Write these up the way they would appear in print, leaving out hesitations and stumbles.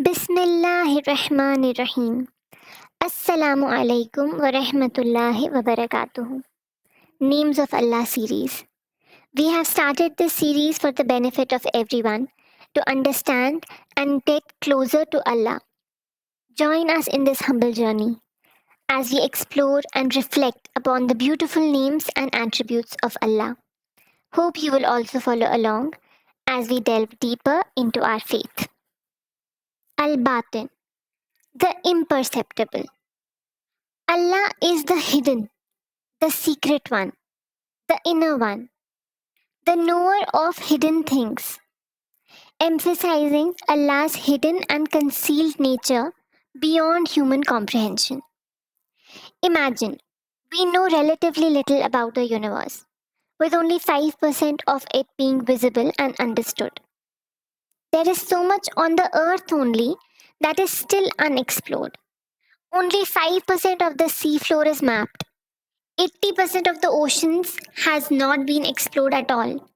Bismillahirrahmanirrahim. Assalamu alaikum wa rahmatullahi wa barakatuhu. Names of Allah series. We have started this series for the benefit of everyone to understand and get closer to Allah. Join us in this humble journey as we explore and reflect upon the beautiful names and attributes of Allah. Hope you will also follow along as we delve deeper into our faith. Al Batin, the imperceptible. Allah is the hidden, the secret one, the inner one, the knower of hidden things, emphasizing Allah's hidden and concealed nature beyond human comprehension. Imagine, we know relatively little about the universe, with only 5% of it being visible and understood. There is so much on the earth only that is still unexplored. Only 5% of the seafloor is mapped. 80% of the oceans has not been explored at all.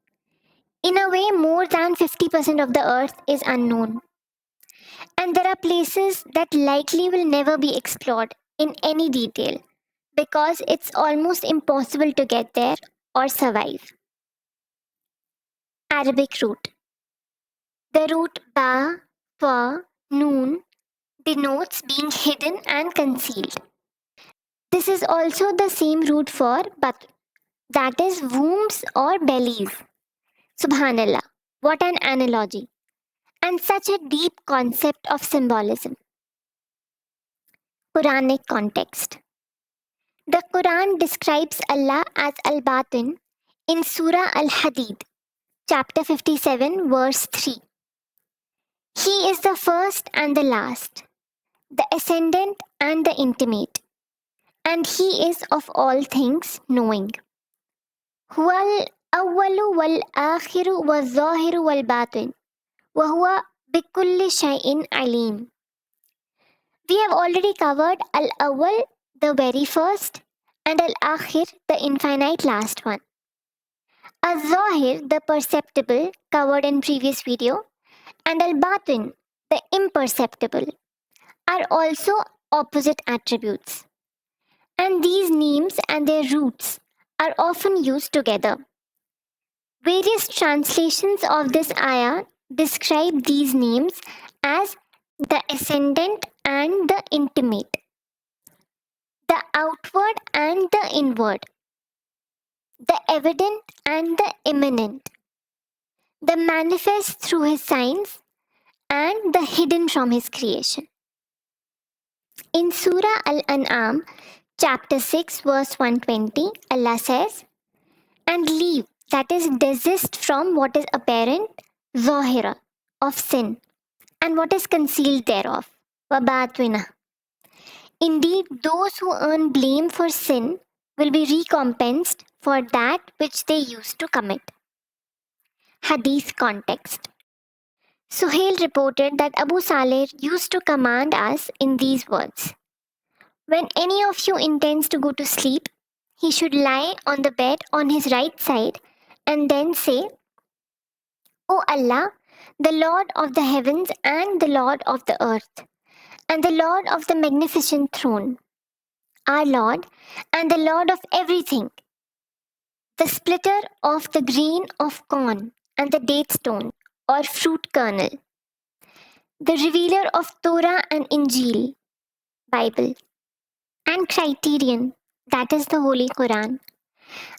In a way, more than 50% of the earth is unknown. And there are places that likely will never be explored in any detail because it's almost impossible to get there or survive. Arabic root. The root ba, fa, noon denotes being hidden and concealed. This is also the same root for bat, that is wombs or bellies. Subhanallah, what an analogy, and such a deep concept of symbolism. Quranic context. The Quran describes Allah as Al Batin in Surah Al Hadid, chapter 57, verse 3. He is the first and the last, the ascendant and the intimate, and He is of all things knowing. Huwal awwalu wal akhiru wal zahiru wal batin, wa huwa bikulli shay'in alim. We have already covered Al Awwal, the very first, and Al Akhir, the infinite last one. Al Zahir, the perceptible, covered in previous video, and Al Batin, the imperceptible, are also opposite attributes. And these names and their roots are often used together. Various translations of this ayah describe these names as the ascendant and the intimate, the outward and the inward, the evident and the immanent, the manifest through his signs and the hidden from his creation. In Surah Al-An'am, chapter 6, verse 120, Allah says, "And leave, that is, desist from what is apparent, zahira, of sin, and what is concealed thereof, wabatwina. Indeed, those who earn blame for sin will be recompensed for that which they used to commit." Hadith context. Suhail reported that Abu Saleh used to command us in these words: "When any of you intends to go to sleep, he should lie on the bed on his right side and then say, O Allah, the Lord of the heavens and the Lord of the earth, and the Lord of the magnificent throne, our Lord and the Lord of everything, the splitter of the grain of corn and the date stone or fruit kernel, the revealer of Torah and Injil, Bible, and criterion, that is the Holy Quran.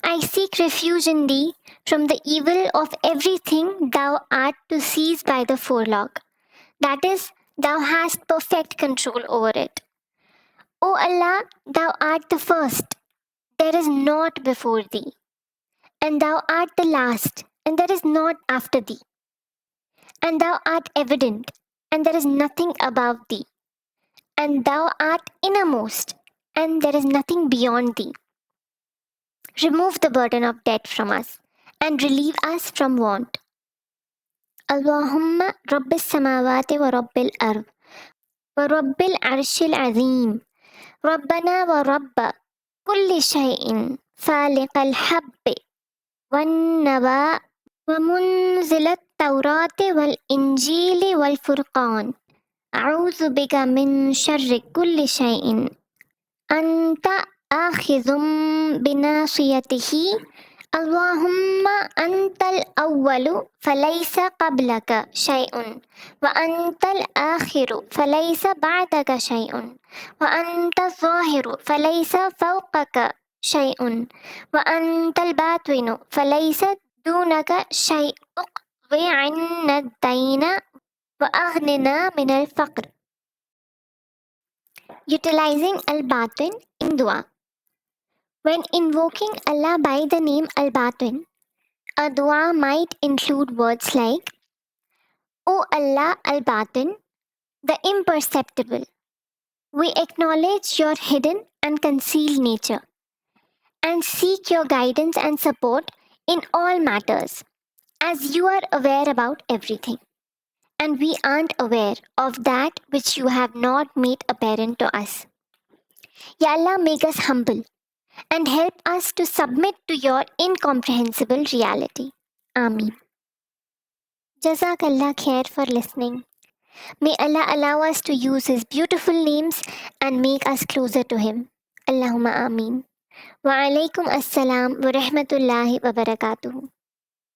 I seek refuge in thee from the evil of everything thou art to seize by the forelock, that is, thou hast perfect control over it. O Allah, thou art the first, there is naught before thee, and thou art the last, and there is naught after thee. And thou art evident, and there is nothing above thee. And thou art innermost, and there is nothing beyond thee. Remove the burden of debt from us, and relieve us from want. Allahumma Rabbis samawati wa Rabbil ard, wa Rabbil arshil azim, Rabbana wa Rabba kulli shay'in, فالق الحب والنبأ ومنزل التوراة والإنجيل والفرقان أعوذ بك من شر كل شيء أنت آخذ بناصيته اللهم أنت الأول فليس قبلك شيء وأنت الآخر فليس بعدك شيء وأنت الظاهر فليس فوقك شيء وأنت الباطن فليس دونك شيء اقض عنا الدين وأغننا من الفقر. Utilizing Al-Batin in Dua. When invoking Allah by the name Al-Batin, a dua might include words like, O Allah Al-Batin, the imperceptible, we acknowledge your hidden and concealed nature and seek your guidance and support in all matters, as you are aware about everything, and we aren't aware of that which you have not made apparent to us. Ya Allah, make us humble and help us to submit to your incomprehensible reality. Ameen. Jazakallah khair for listening. May Allah allow us to use His beautiful names and make us closer to Him. Allahumma Ameen. Wa alaikum assalam wa rahmatullahi wa barakatuhu.